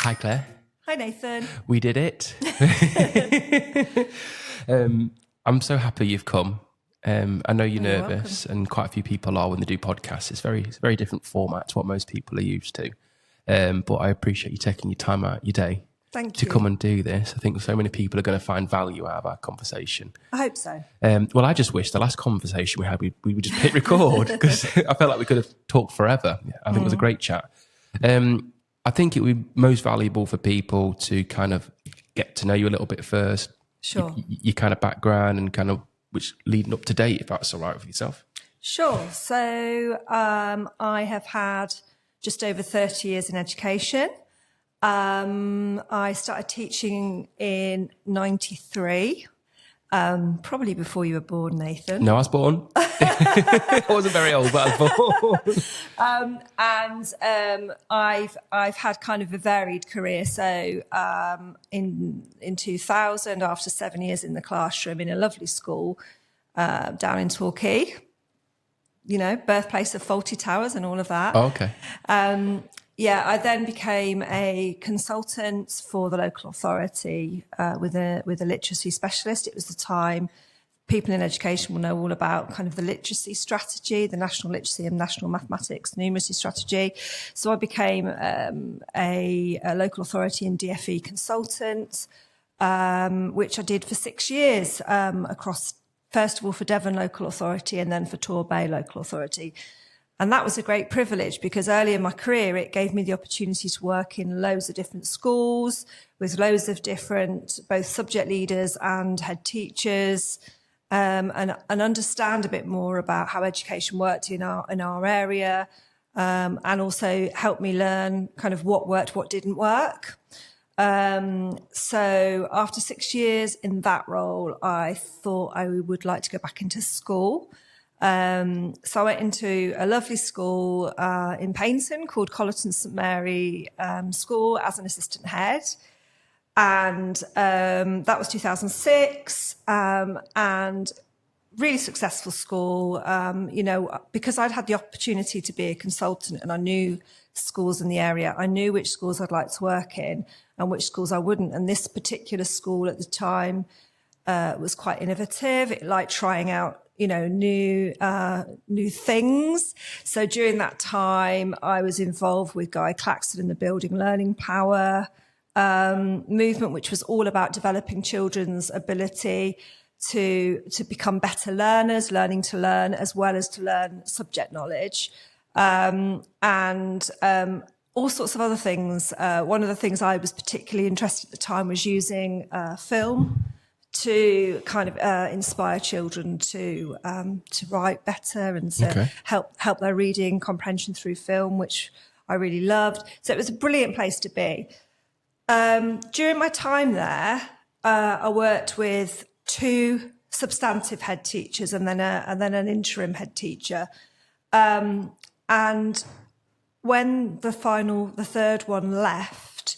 Hi, Claire. Hi, Nathan. We did it. I'm so happy you've come. I know you're nervous, and quite a few people are when they do podcasts. It's a very different format to what most people are used to. But I appreciate you taking your time out your day to come and do this. I think so many people are going to find value out of our conversation. I hope so. Well, I just wish the last conversation we had, we would just hit record because I felt like we could have talked forever. I think it was a great chat. I think it would be most valuable for people to kind of get to know you a little bit first. Sure. Your kind of background and kind of which leading up to date, if that's all right with yourself. Sure. So I have had just over 30 years in education. I started teaching in 93, probably before you were born, Nathan. No, I was born. I wasn't very old, but I was born. I've had kind of a varied career. So in 2000, after 7 years in the classroom in a lovely school down in Torquay, you know, birthplace of Fawlty Towers and all of that. Oh, okay. I then became a consultant for the local authority with a literacy specialist. It was the time people in education will know all about kind of the literacy strategy, the national literacy and national mathematics numeracy strategy. So I became a local authority and DFE consultant, which I did for 6 years across, first of all, for Devon Local Authority and then for Torbay Local Authority. And that was a great privilege because early in my career, it gave me the opportunity to work in loads of different schools with loads of different, both subject leaders and head teachers, and understand a bit more about how education worked in our area, and also help me learn kind of what worked, what didn't work. So after 6 years in that role, I thought I would like to go back into school. So I went into a lovely school in Paignton called Collerton St Mary School as an assistant head. And that was 2006, and really successful school, you know, because I'd had the opportunity to be a consultant and I knew schools in the area. I knew which schools I'd like to work in and which schools I wouldn't. And this particular school at the time was quite innovative. It liked trying out, you know, new things. So during that time, I was involved with Guy Claxton in the Building Learning Power movement, which was all about developing children's ability to become better learners, learning to learn, as well as to learn subject knowledge, and all sorts of other things. One of the things I was particularly interested at the time was using film to kind of inspire children to write better and to help their reading comprehension through film, which I really loved. So it was a brilliant place to be. During my time there, I worked with 2 substantive head teachers and then an interim head teacher. And when the third one left,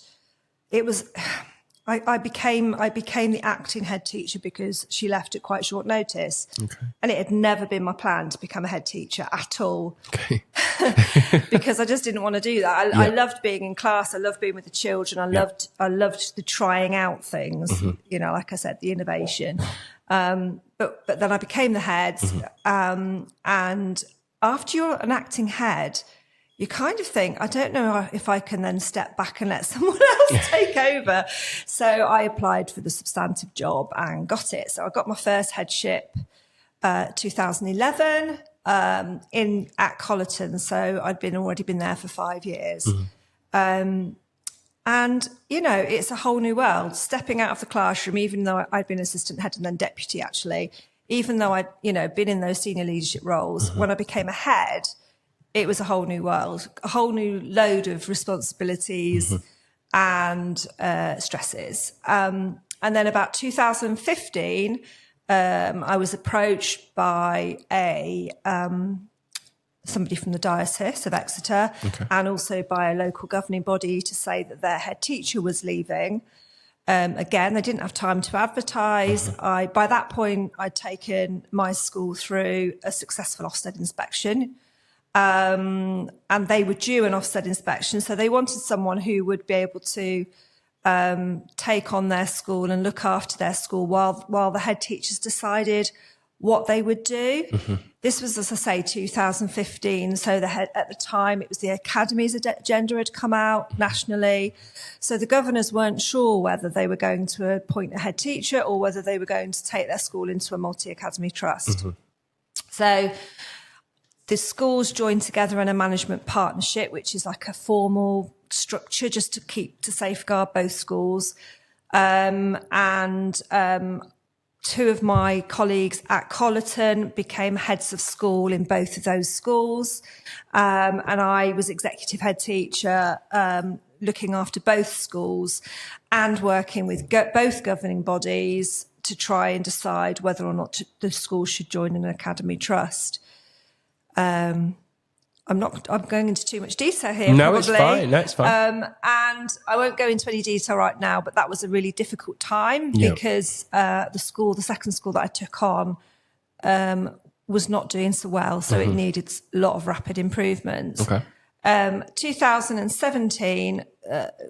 it was. I became the acting head teacher because she left at quite short notice. Okay. And it had never been my plan to become a head teacher at all. Okay. Because I just didn't want to do that. I loved being in class. I loved being with the children. I loved the trying out things, you know, like I said, the innovation. But then I became the head. And after you're an acting head, you kind of think, I don't know if I can then step back and let someone else take over. So I applied for the substantive job and got it. So I got my first headship 2011 at Collerton. So I'd already been there for 5 years. And, you know, it's a whole new world. Stepping out of the classroom, even though I'd been assistant head and then deputy, actually, even though I'd, you know, been in those senior leadership roles, when I became a head, it was a whole new world, a whole new load of responsibilities and stresses. And then about 2015, I was approached by somebody from the Diocese of Exeter and also by a local governing body to say that their head teacher was leaving. Again, they didn't have time to advertise. By that point, I'd taken my school through a successful Ofsted inspection. and they were due an Ofsted inspection. So they wanted someone who would be able to take on their school and look after their school while the head teachers decided what they would do. This was, as I say, 2015. So at the time, it was the Academy's agenda had come out nationally. So the governors weren't sure whether they were going to appoint a head teacher or whether they were going to take their school into a multi-academy trust. So the schools joined together in a management partnership, which is like a formal structure just to safeguard both schools. Two of my colleagues at Colleton became heads of school in both of those schools. And I was executive head teacher, looking after both schools and working with both governing bodies to try and decide whether or not the school should join an academy trust. I'm going into too much detail here. No, probably. It's fine. And I won't go into any detail right now, but that was a really difficult time because the second school that I took on, was not doing so well. So it needed a lot of rapid improvements. Okay. 2017,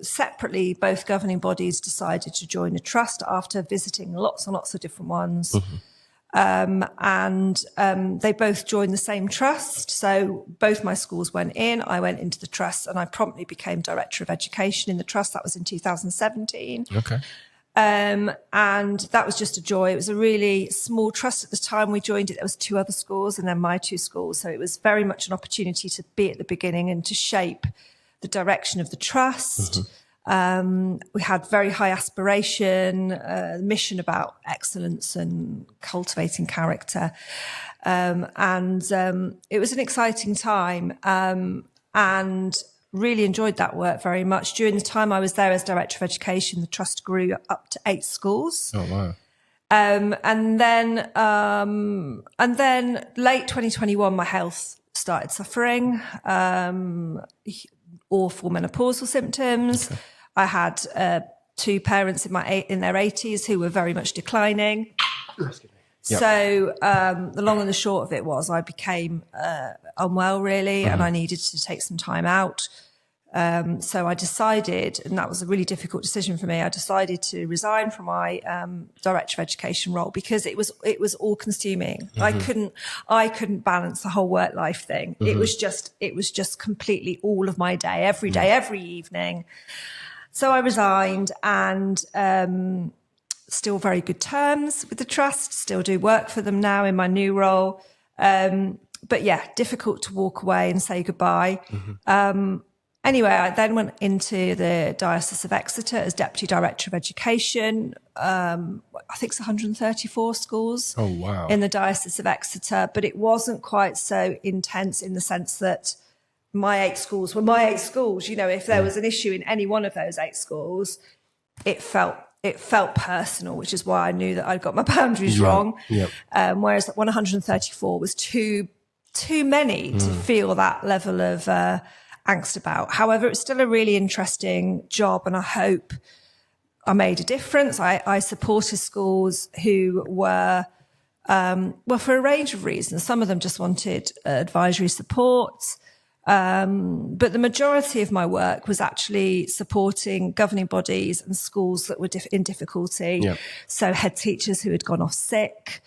separately, both governing bodies decided to join a trust after visiting lots and lots of different ones. They both joined the same trust. So both my schools went in, I went into the trust, and I promptly became Director of Education in the trust. That was in 2017. Okay. And that was just a joy. It was a really small trust at the time we joined it. There was 2 other schools and then my 2 schools. So it was very much an opportunity to be at the beginning and to shape the direction of the trust. We had very high aspiration, mission about excellence and cultivating character. It was an exciting time, and really enjoyed that work very much. During the time I was there as Director of Education, the trust grew up to 8 schools. Oh, wow. And then late 2021, my health started suffering, awful menopausal symptoms. Okay. I had 2 parents in their 80s who were very much declining. Yep. So the long and the short of it was I became unwell, really, and I needed to take some time out. So I decided, and that was a really difficult decision for me, I decided to resign from my Director of Education role because it was all consuming. I couldn't balance the whole work life thing. It was just completely all of my day, every evening. So I resigned, and still very good terms with the trust, still do work for them now in my new role. But yeah, difficult to walk away and say goodbye. Anyway, I then went into the Diocese of Exeter as Deputy Director of Education. I think it's 134 schools in the Diocese of Exeter, but it wasn't quite so intense in the sense that my 8 schools were my 8 schools. You know, if there was an issue in any one of those 8 schools, it felt personal, which is why I knew that I'd got my boundaries wrong. Yep. Whereas 134 was too many to feel that level of angst about. However, it's still a really interesting job, and I hope I made a difference. I supported schools who were, for a range of reasons. Some of them just wanted advisory support. But the majority of my work was actually supporting governing bodies and schools that were in difficulty. Yep. So head teachers who had gone off sick,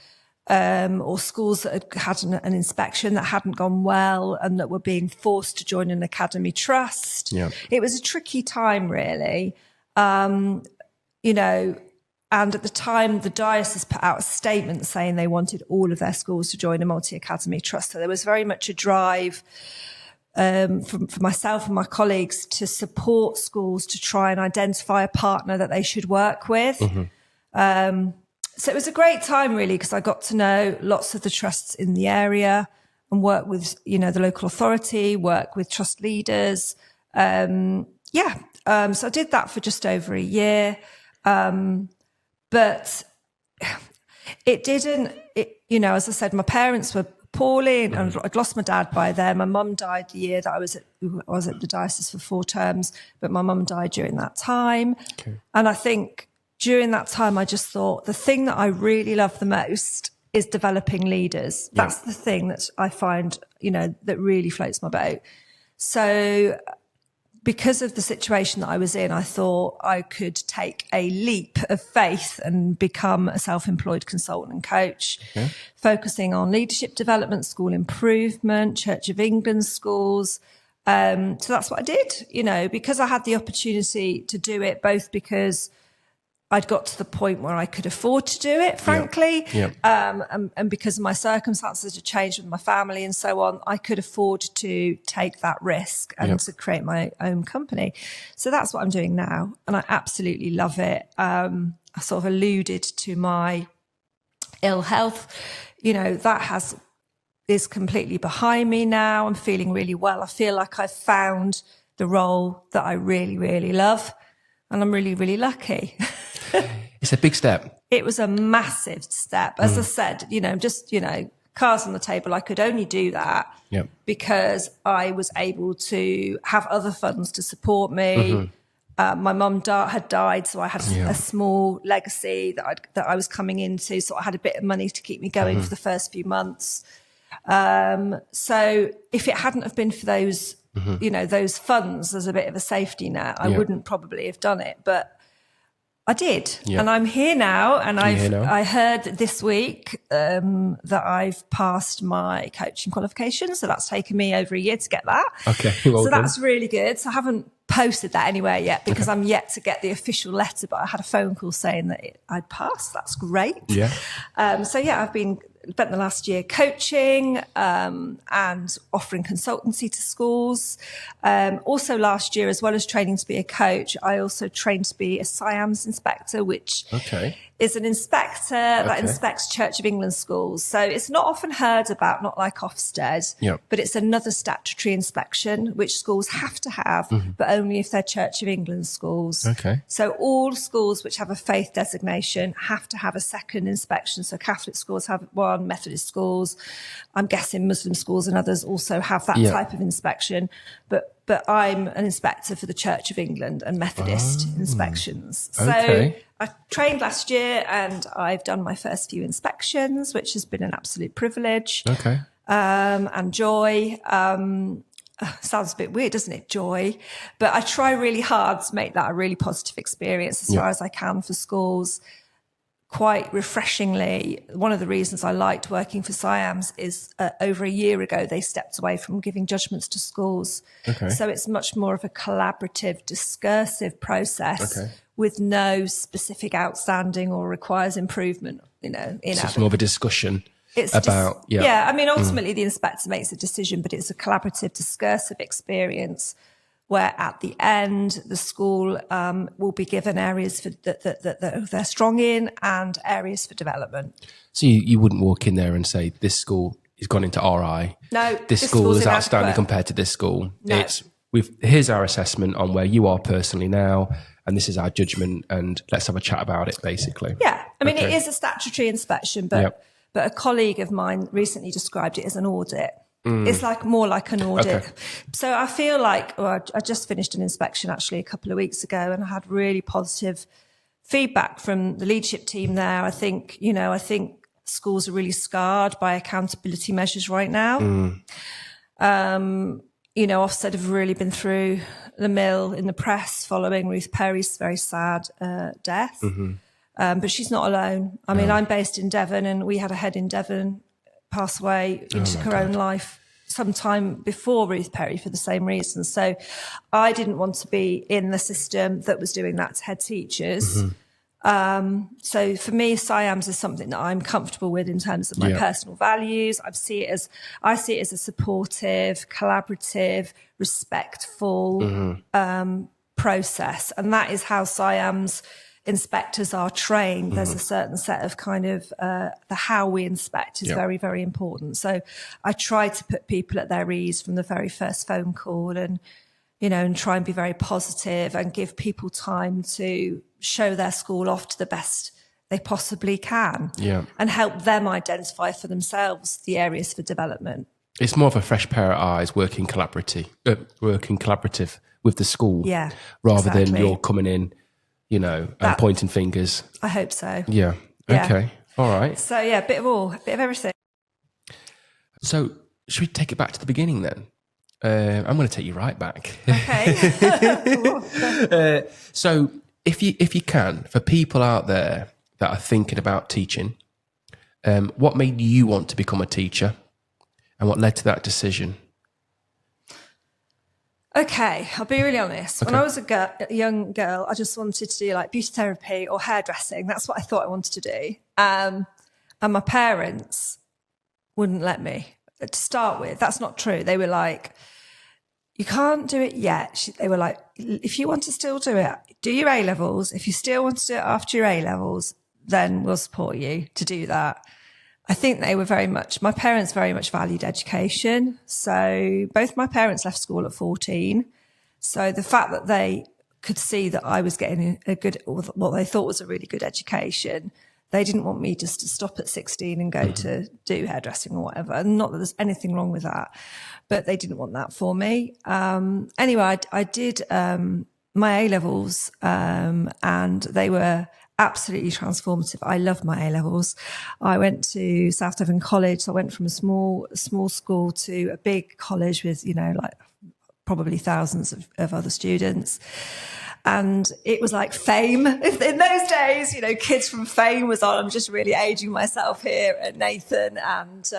or schools that had an inspection that hadn't gone well and that were being forced to join an academy trust. Yep. It was a tricky time, really. And at the time, the diocese put out a statement saying they wanted all of their schools to join a multi-academy trust. So there was very much a drive for myself and my colleagues to support schools to try and identify a partner that they should work with. So it was a great time, really, because I got to know lots of the trusts in the area and work with, the local authority, work with trust leaders. So I did that for just over a year. But it didn't, as I said, my parents were poorly, and I'd lost my dad by then. My mum died the year that I was at the diocese for 4 terms, but my mum died during that time. Okay. And I think during that time, I just thought the thing that I really love the most is developing leaders. That's the thing that I find, that really floats my boat. So because of the situation that I was in, I thought I could take a leap of faith and become a self-employed consultant and coach, focusing on leadership development, school improvement, Church of England schools. So that's what I did, because I had the opportunity to do it, both because I'd got to the point where I could afford to do it, frankly, and because my circumstances had changed with my family and so on, I could afford to take that risk and to create my own company. So that's what I'm doing now, and I absolutely love it. I sort of alluded to my ill health, that is completely behind me now. I'm feeling really well. I feel like I've found the role that I really, really love, and I'm really, really lucky. It's a big step. It was a massive step. As I said, just, cards on the table. I could only do that because I was able to have other funds to support me. My mum had died, so I had a small legacy that I was coming into. So I had a bit of money to keep me going for the first few months. So if it hadn't have been for those, those funds as a bit of a safety net, I wouldn't probably have done it. But I did, and I'm here now. And I heard this week that I've passed my coaching qualification, so that's taken me over a year to get that. Okay, well so done. That's really good. So I haven't posted that anywhere yet because I'm yet to get the official letter, but I had a phone call saying that I'd passed. That's great. Yeah. I've spent the last year coaching and offering consultancy to schools. Also last year, as well as training to be a coach, I also trained to be a SIAMS inspector, which is an inspector that inspects Church of England schools. So it's not often heard about, not like Ofsted, but it's another statutory inspection, which schools have to have, but only if they're Church of England schools. Okay. So all schools which have a faith designation have to have a second inspection. So Catholic schools have one, Methodist schools, I'm guessing Muslim schools and others also have that type of inspection. But I'm an inspector for the Church of England and Methodist inspections. So I trained last year and I've done my first few inspections, which has been an absolute privilege and joy. Sounds a bit weird, doesn't it? Joy. But I try really hard to make that a really positive experience as far as I can for schools. Quite refreshingly, one of the reasons I liked working for SIAMS is over a year ago, they stepped away from giving judgments to schools. So it's much more of a collaborative, discursive process with no specific outstanding or requires improvement, so it's more of a discussion. Ultimately the inspector makes a decision, but it's a collaborative, discursive experience where at the end the school will be given areas that they're strong in and areas for development. So you wouldn't walk in there and say, this school has gone into RI. No. This school is outstanding compared to this school. No. Here's our assessment on where you are personally now, and this is our judgment, and let's have a chat about it, basically. Yeah. I mean, it is a statutory inspection, but a colleague of mine recently described it as an audit. It's more like an audit. So I feel like, I just finished an inspection actually a couple of weeks ago, and I had really positive feedback from the leadership team there. I think schools are really scarred by accountability measures right now. Ofsted have really been through the mill in the press following Ruth Perry's very sad death. But she's not alone. I mean, I'm based in Devon, and we had a head in Devon pass away and took her own life sometime before Ruth Perry for the same reason. So I didn't want to be in the system that was doing that to head teachers. So for me, SIAMS is something that I'm comfortable with in terms of my personal values. I see it as a supportive, collaborative, respectful process. And that is how SIAMS inspectors are trained. There's a certain set of the how we inspect is very, very important. So I try to put people at their ease from the very first phone call and try and be very positive and give people time to show their school off to the best they possibly can and help them identify for themselves the areas for development. It's more of a fresh pair of eyes working collaborative with the school rather than you're coming in and pointing fingers. I hope so. Yeah. Okay. All right. So yeah, a bit of everything. So should we take it back to the beginning then? I'm going to take you right back. Okay. So if you can, for people out there that are thinking about teaching, what made you want to become a teacher and what led to that decision? Okay, I'll be really honest. Okay. When I was a young girl, I just wanted to do like beauty therapy or hairdressing. That's what I thought I wanted to do. And my parents wouldn't let me to start with. That's not true. They were like, you can't do it yet. They were like, if you want to still do it, do your A-levels. If you still want to do it after your A-levels, then we'll support you to do that. I think my parents very much valued education. So both my parents left school at 14. So the fact that they could see that I was getting what they thought was a really good education, they didn't want me just to stop at 16 and go to do hairdressing or whatever. Not that there's anything wrong with that, but they didn't want that for me. Anyway, I did my A-levels and they were absolutely transformative. I loved my A-levels. I went to South Devon College. So I went from a small school to a big college with, like probably thousands of other students. And it was like Fame. In those days, Kids from Fame was on. I'm just really aging myself here at Nathan. And,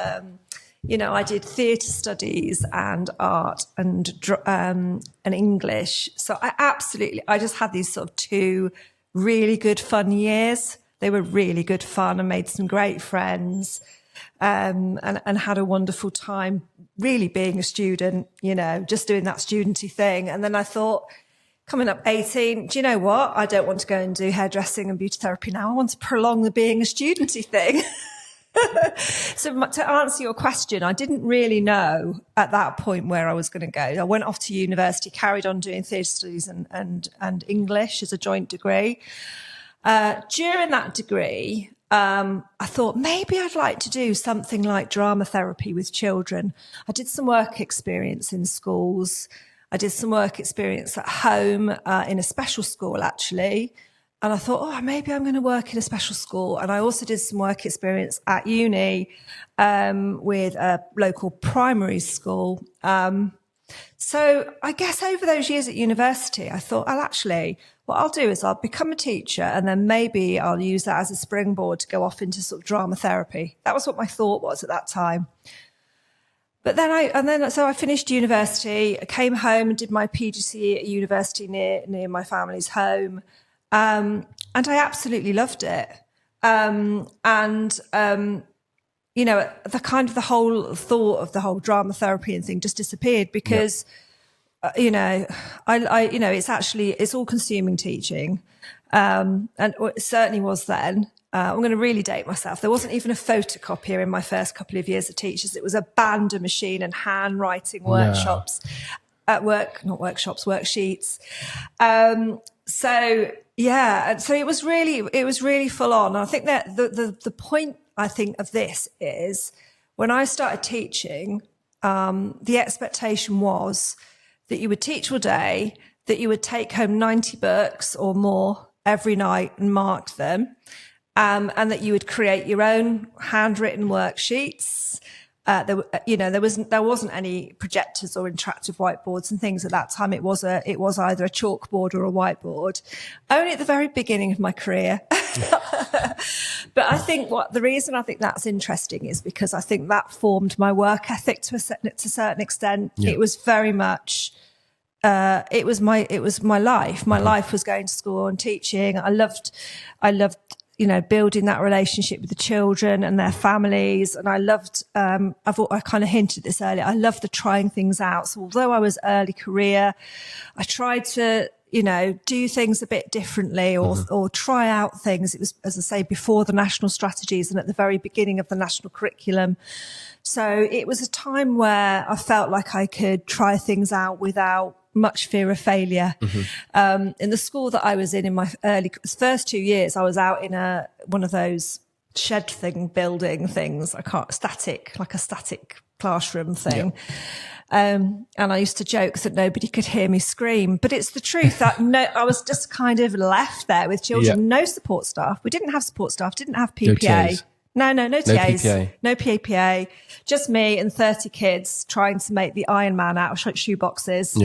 I did theatre studies and art and English. So I just had these sort of two really good fun years. They were really good fun and made some great friends and had a wonderful time really being a student, just doing that studenty thing. And then I thought, coming up 18, do you know what? I don't want to go and do hairdressing and beauty therapy now. I want to prolong the being a studenty thing. So to answer your question, I didn't really know at that point where I was going to go. I went off to university, carried on doing theatre studies and English as a joint degree. During that degree, I thought maybe I'd like to do something like drama therapy with children. I did some work experience in schools. I did some work experience at home in a special school, actually. And I thought, maybe I'm going to work in a special school. And I also did some work experience at uni with a local primary school. So I guess over those years at university, I thought, what I'll do is I'll become a teacher and then maybe I'll use that as a springboard to go off into sort of drama therapy. That was what my thought was at that time. But so I finished university, I came home and did my PGCE at a university near my family's home. And I absolutely loved it. The whole thought of the whole drama therapy and thing just disappeared because, it's all consuming teaching. And it certainly was then. I'm going to really date myself. There wasn't even a photocopier in my first couple of years of teachers. It was a bander machine and handwriting workshops worksheets. So it was really full on. I think that the point I think of this is when I started teaching, the expectation was that you would teach all day, that you would take home 90 books or more every night and mark them, and that you would create your own handwritten worksheets. There wasn't any projectors or interactive whiteboards and things at that time. It was either a chalkboard or a whiteboard. Only at the very beginning of my career. But I think the reason I think that's interesting is because I think that formed my work ethic to a certain extent. Yeah. It was very much. It was my life. My life was going to school and teaching. I loved. Building that relationship with the children and their families. And I loved, I kind of hinted at this earlier, I loved the trying things out. So although I was early career, I tried to, do things a bit differently or try out things. It was, as I say, before the national strategies and at the very beginning of the national curriculum. So it was a time where I felt like I could try things out without much fear of failure. In the school that I was in my first 2 years, I was out in one of those shed building things. Like a static classroom thing. Yeah. And I used to joke that nobody could hear me scream, but it's the truth that I was just kind of left there with children, no support staff. We didn't have support staff, didn't have PPA. No TAs. PPA. No PAPA. Just me and 30 kids trying to make the Iron Man out of shoe boxes,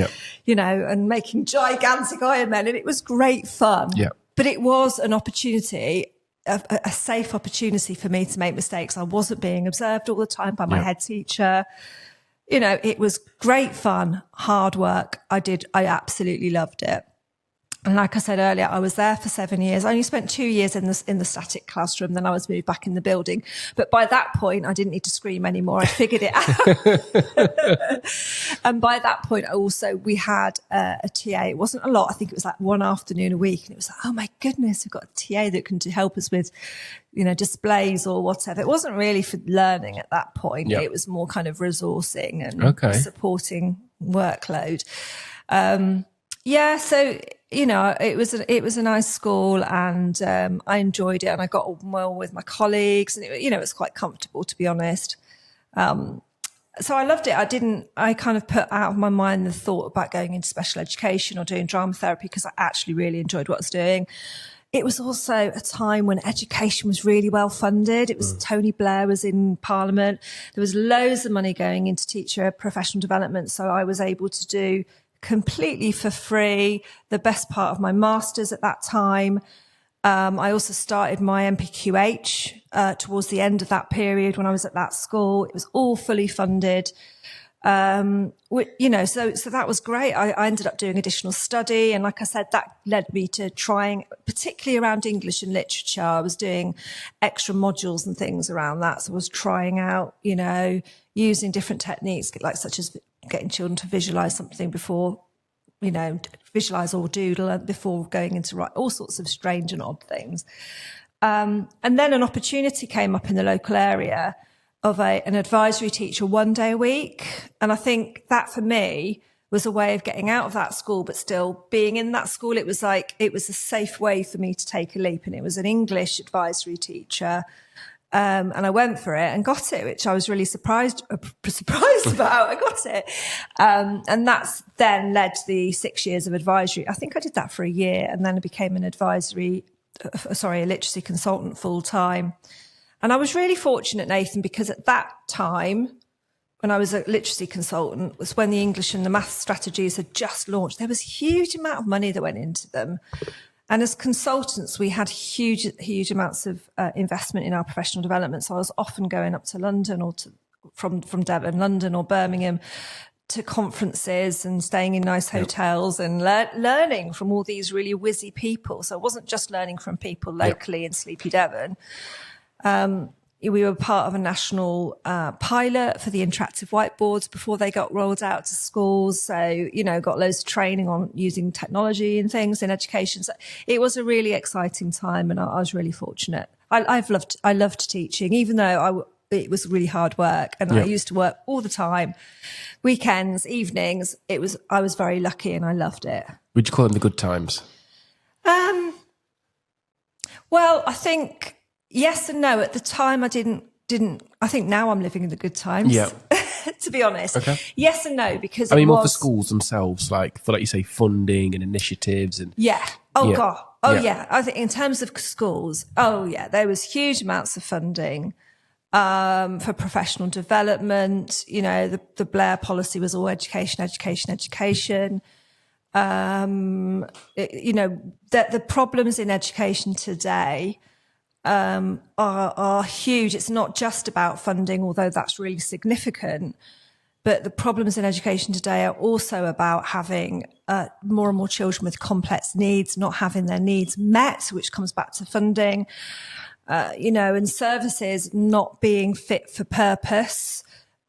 and making gigantic Iron Men. And it was great fun. Yeah. But it was an opportunity, a safe opportunity for me to make mistakes. I wasn't being observed all the time by my head teacher. It was great fun, hard work. I absolutely loved it. And like I said earlier, I was there for 7 years. I only spent 2 years in the static classroom. Then I was moved back in the building. But by that point, I didn't need to scream anymore. I figured it out. And by that point, we had a TA. It wasn't a lot. I think it was like one afternoon a week. And it was like, oh my goodness, we've got a TA that can help us with, displays or whatever. It wasn't really for learning at that point. It was more kind of resourcing and supporting workload. So it was a nice school, and I enjoyed it, and I got on well with my colleagues, and it was quite comfortable, to be honest. So I loved it. I kind of put out of my mind the thought about going into special education or doing drama therapy, because I actually really enjoyed what I was doing. It was also a time when education was really well funded. It was Tony Blair was in Parliament. There was loads of money going into teacher professional development. So I was able to do completely for free the best part of my master's at that time. I also started my MPQH towards the end of that period when I was at that school. It was all fully funded. So that was great. I ended up doing additional study. And like I said, that led me to trying, particularly around English and literature. I was doing extra modules and things around that. So I was trying out, using different techniques, such as getting children to visualize something before, visualize or doodle before going into write, all sorts of strange and odd things. And then an opportunity came up in the local area of an advisory teacher 1 day a week. And I think that for me was a way of getting out of that school, but still being in that school. It was a safe way for me to take a leap. And it was an English advisory teacher. And I went for it and got it, which I was really surprised about. I got it. And that's then led to the 6 years of advisory. I think I did that for a year, and then I became a literacy consultant full time. And I was really fortunate, Nathan, because at that time, when I was a literacy consultant, was when the English and the maths strategies had just launched. There was a huge amount of money that went into them. And as consultants, we had huge amounts of investment in our professional development. So I was often going up to London or from Devon, London or Birmingham, to conferences and staying in nice hotels and learning from all these really whizzy people. So it wasn't just learning from people locally in sleepy Devon. We were part of a national pilot for the interactive whiteboards before they got rolled out to schools. So, got loads of training on using technology and things in education. So it was a really exciting time, and I was really fortunate. I loved teaching, even though it was really hard work, and I used to work all the time, weekends, evenings. I was very lucky, and I loved it. Would you call them the good times? Well, I think yes and no. At the time, I didn't. I think now I'm living in the good times. Yeah. To be honest. Okay. Yes and no, because more for schools themselves, like you say, funding and initiatives and. Yeah. Oh God. Oh yeah. I think in terms of schools, there was huge amounts of funding for professional development. The Blair policy was all education. The problems in education today are huge. It's not just about funding, although that's really significant. But the problems in education today are also about having more and more children with complex needs, not having their needs met, which comes back to funding, and services not being fit for purpose.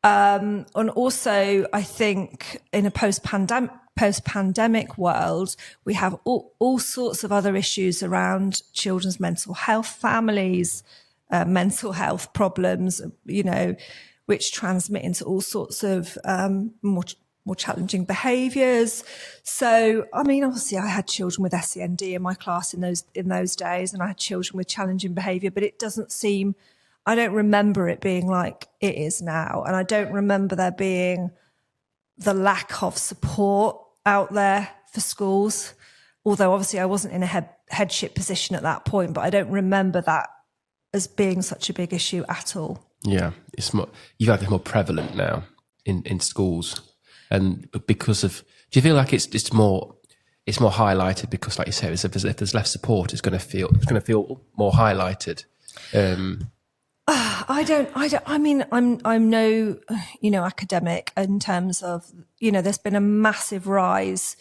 And also, I think in a post-pandemic world, we have all sorts of other issues around children's mental health, families, mental health problems, which transmit into all sorts of more challenging behaviours. So, obviously, I had children with SEND in my class in those days, and I had children with challenging behaviour. But it doesn't seem, I don't remember it being like it is now, and I don't remember there being the lack of support out there for schools. Although obviously I wasn't in a headship position at that point, but I don't remember that as being such a big issue at all. Yeah, it's more, you've had it more prevalent now in schools, and because of, do you feel like it's more highlighted because, like you say, if there's less support, it's going to feel more highlighted. I mean, I'm no, academic in terms of, there's been a massive rise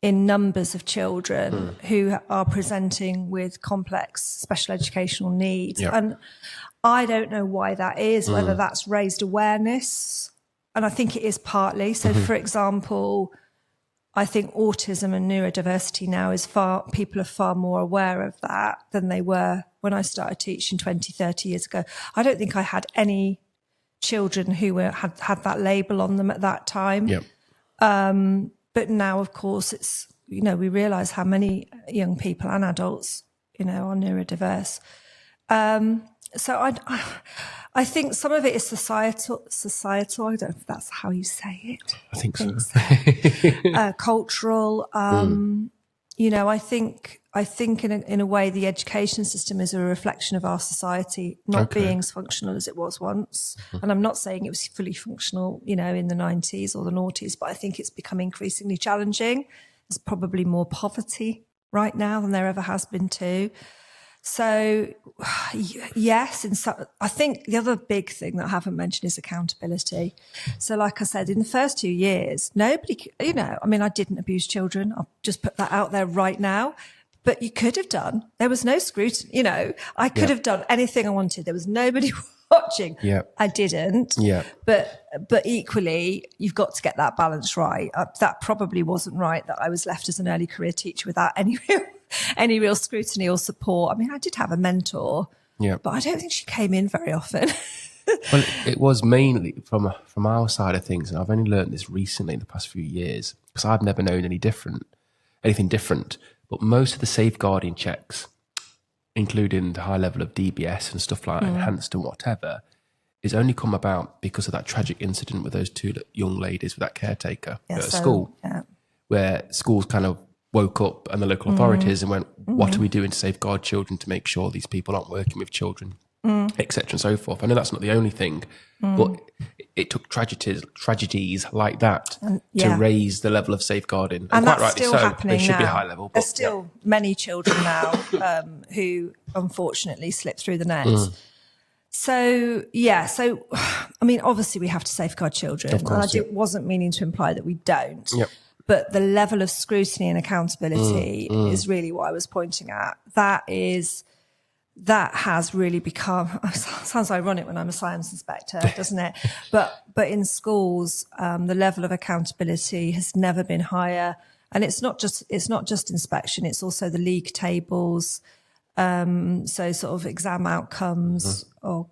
in numbers of children who are presenting with complex special educational needs. Yep. And I don't know why that is, whether that's raised awareness. And I think it is partly. So, for example, I think autism and neurodiversity now people are far more aware of that than they were when I started teaching 20, 30 years ago. I don't think I had any children who had that label on them at that time. Yep. But now, of course, it's, we realise how many young people and adults, are neurodiverse. So I think some of it is societal. I don't know if that's how you say it. I think so. Cultural. I think in a way the education system is a reflection of our society not being as functional as it was once. And I'm not saying it was fully functional, in the 90s or the noughties, but I think it's become increasingly challenging. There's probably more poverty right now than there ever has been too. So, yes, I think the other big thing that I haven't mentioned is accountability. So, like I said, in the first 2 years, nobody, I didn't abuse children. I'll just put that out there right now. But you could have done. There was no scrutiny, I could have done anything I wanted. There was nobody watching. Yeah. I didn't. Yeah. But equally, you've got to get that balance right. That probably wasn't right, that I was left as an early career teacher without any real scrutiny or support. I did have a mentor, but I don't think she came in very often. Well, it was mainly from our side of things, and I've only learned this recently in the past few years, because I've never known anything different. But most of the safeguarding checks, including the high level of DBS and stuff like enhanced and whatever, is only come about because of that tragic incident with those two young ladies with that caretaker at a school, where schools kind of woke up and the local authorities and went, what are we doing to safeguard children to make sure these people aren't working with children, etc. and so forth. I know that's not the only thing, but it took tragedies like that to raise the level of safeguarding. And quite that's rightly still so. happening They should now. be high level. But, there's still many children now who unfortunately slip through the nets. So, obviously we have to safeguard children. Of course, and I wasn't meaning to imply that we don't. Yep. But the level of scrutiny and accountability is really what I was pointing at. That has really become, sounds ironic when I'm a science inspector, doesn't it? But in schools, the level of accountability has never been higher. And it's not just inspection, it's also the league tables. So sort of exam outcomes or,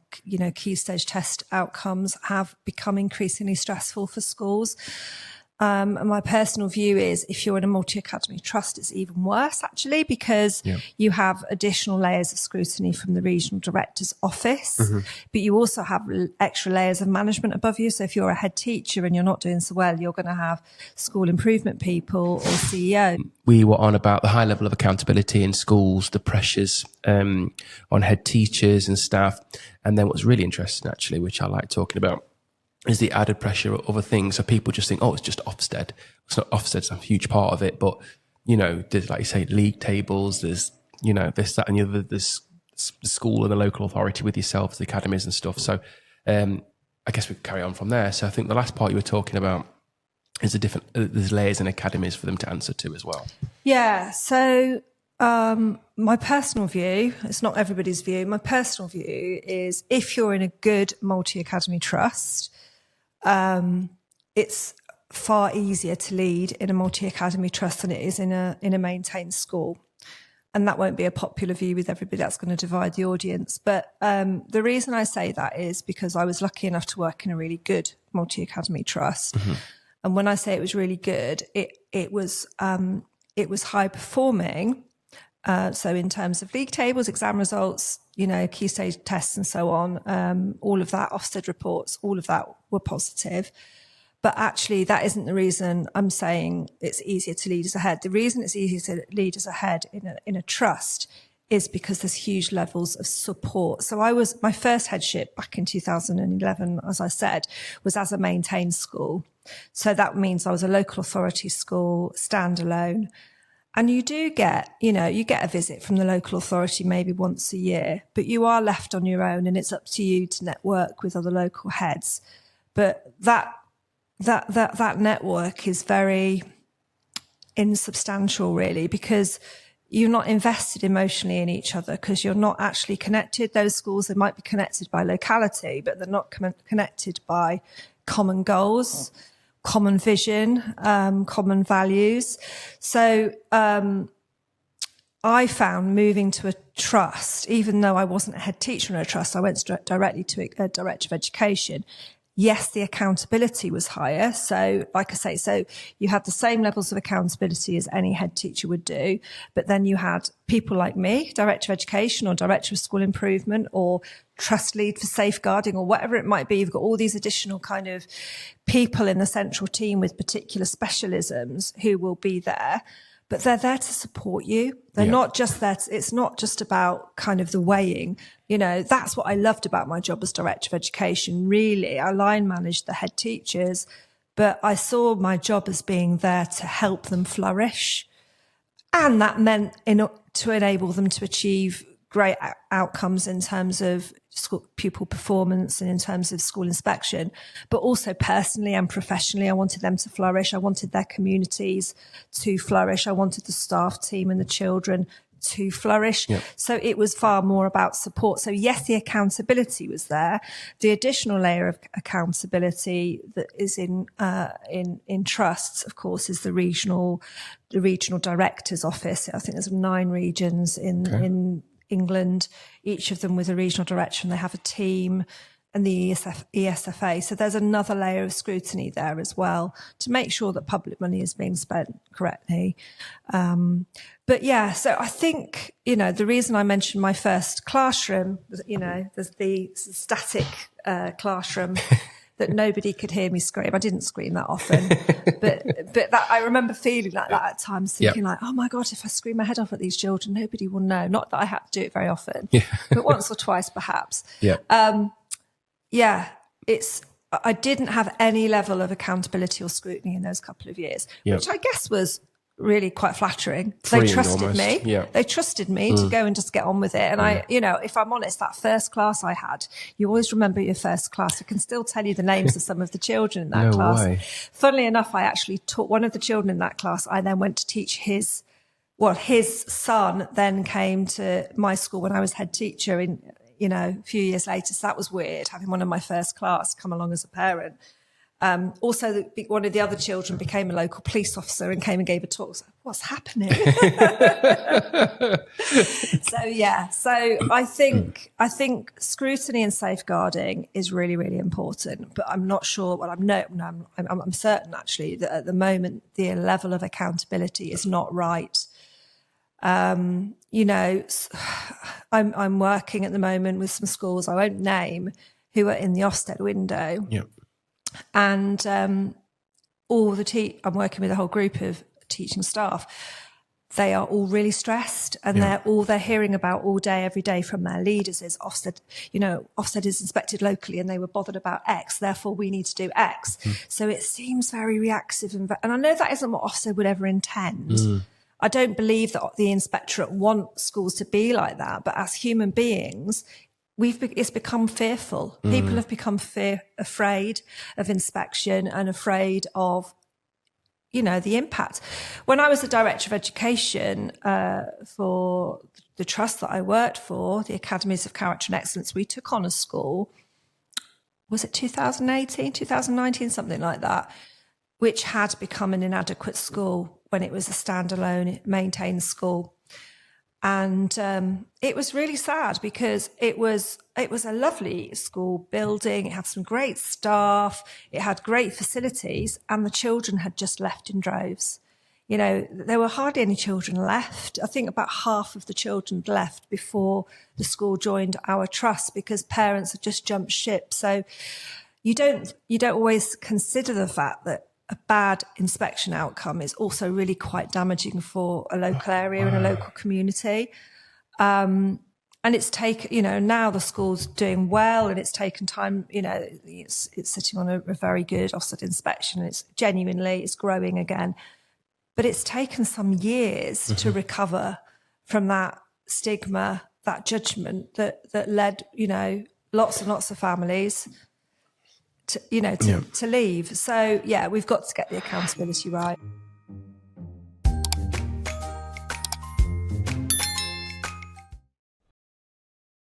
key stage test outcomes have become increasingly stressful for schools. And my personal view is if you're in a multi-academy trust, it's even worse, actually, because you have additional layers of scrutiny from the regional director's office, but you also have extra layers of management above you. So if you're a head teacher and you're not doing so well, you're going to have school improvement people or CEO. We were on about the high level of accountability in schools, the pressures on head teachers and staff. And then what's really interesting, actually, which I like talking about, is the added pressure of other things. So people just think, it's just Ofsted. It's not Ofsted's a huge part of it, but, there's, like you say, league tables, there's, this, that, and the other, there's the school and the local authority with yourselves, the academies and stuff. So I guess we could carry on from there. So I think the last part you were talking about is there's layers in academies for them to answer to as well. Yeah. So my personal view, it's not everybody's view, my personal view is if you're in a good multi-academy trust, it's far easier to lead in a multi-academy trust than it is in a maintained school. And that won't be a popular view with everybody. That's going to divide the audience. But the reason I say that is because I was lucky enough to work in a really good multi-academy trust. And when I say it was really good, it was high performing. So in terms of league tables, exam results, key stage tests and so on, all of that, Ofsted reports, all of that were positive. But actually, that isn't the reason I'm saying it's easier to lead as a head. The reason it's easier to lead as a head in a trust is because there's huge levels of support. So my first headship back in 2011, as I said, was as a maintained school. So that means I was a local authority school, standalone. And you do get, you get a visit from the local authority maybe once a year, but you are left on your own and it's up to you to network with other local heads. But that network is very insubstantial, really, because you're not invested emotionally in each other because you're not actually connected. Those schools, they might be connected by locality, but they're not connected by common goals, common vision, common values. So I found moving to a trust, even though I wasn't a head teacher in a trust, I went directly to a director of education. Yes, the accountability was higher. So like I say, so you had the same levels of accountability as any head teacher would do. But then you had people like me, director of education or director of school improvement or trust lead for safeguarding or whatever it might be. You've got all these additional kind of people in the central team with particular specialisms who will be there. But they're there to support you. They're not just there. It's not just about kind of the weighing. That's what I loved about my job as director of education. Really, I line managed the head teachers, but I saw my job as being there to help them flourish. And that meant to enable them to achieve great outcomes in terms of school pupil performance and in terms of school inspection, but also personally and professionally, I wanted them to flourish. I wanted their communities to flourish. I wanted the staff team and the children to flourish. Yep. So it was far more about support. So yes, the accountability was there. The additional layer of accountability that is in trusts, of course, is the regional director's office. I think there's 9 regions in England, each of them with a regional director, and they have a team, and the ESFA. So there's another layer of scrutiny there as well to make sure that public money is being spent correctly. But yeah, so I think, the reason I mentioned my first classroom, there's the static classroom that nobody could hear me scream. I didn't scream that often, but that I remember feeling like that at times, thinking like, oh my God, if I scream my head off at these children, nobody will know. Not that I had to do it very often, but once or twice perhaps. I didn't have any level of accountability or scrutiny in those couple of years, which I guess was really quite flattering. They trusted me. They trusted me to go and just get on with it. And I, if I'm honest, that first class I had, you always remember your first class. I can still tell you the names of some of the children in that class. Way. Funnily enough, I actually taught one of the children in that class. I then went to teach his son then came to my school when I was head teacher a few years later. So that was weird, having one of my first class come along as a parent. Also, one of the other children became a local police officer and came and gave a talk. I was like, what's happening? So I think scrutiny and safeguarding is really, really important. But I'm not sure. Well, I'm certain actually that at the moment the level of accountability is not right. I'm working at the moment with some schools I won't name who are in the Ofsted window. Yep. And I'm working with a whole group of teaching staff. They are all really stressed, and they're hearing about all day, every day from their leaders is Ofsted. Ofsted is inspected locally, and they were bothered about X. Therefore, we need to do X. So it seems very reactive, and I know that isn't what Ofsted would ever intend. I don't believe that the inspectorate want schools to be like that, but as human beings, it's become fearful. People have become afraid of inspection and afraid of, the impact. When I was the director of education for the trust that I worked for, the Academies of Character and Excellence, we took on a school, was it 2018, 2019, something like that, which had become an inadequate school when it was a standalone maintained school. And it was really sad because it was a lovely school building. It had some great staff. It had great facilities, and the children had just left in droves. There were hardly any children left. I think about half of the children left before the school joined our trust because parents had just jumped ship. So you don't always consider the fact that a bad inspection outcome is also really quite damaging for a local area and a local community. And it's taken, now the school's doing well, and it's taken time, it's sitting on a very good Ofsted inspection. It's growing again. But it's taken some years to recover from that stigma, that judgment that led, lots and lots of families to leave. So, yeah, we've got to get the accountability right.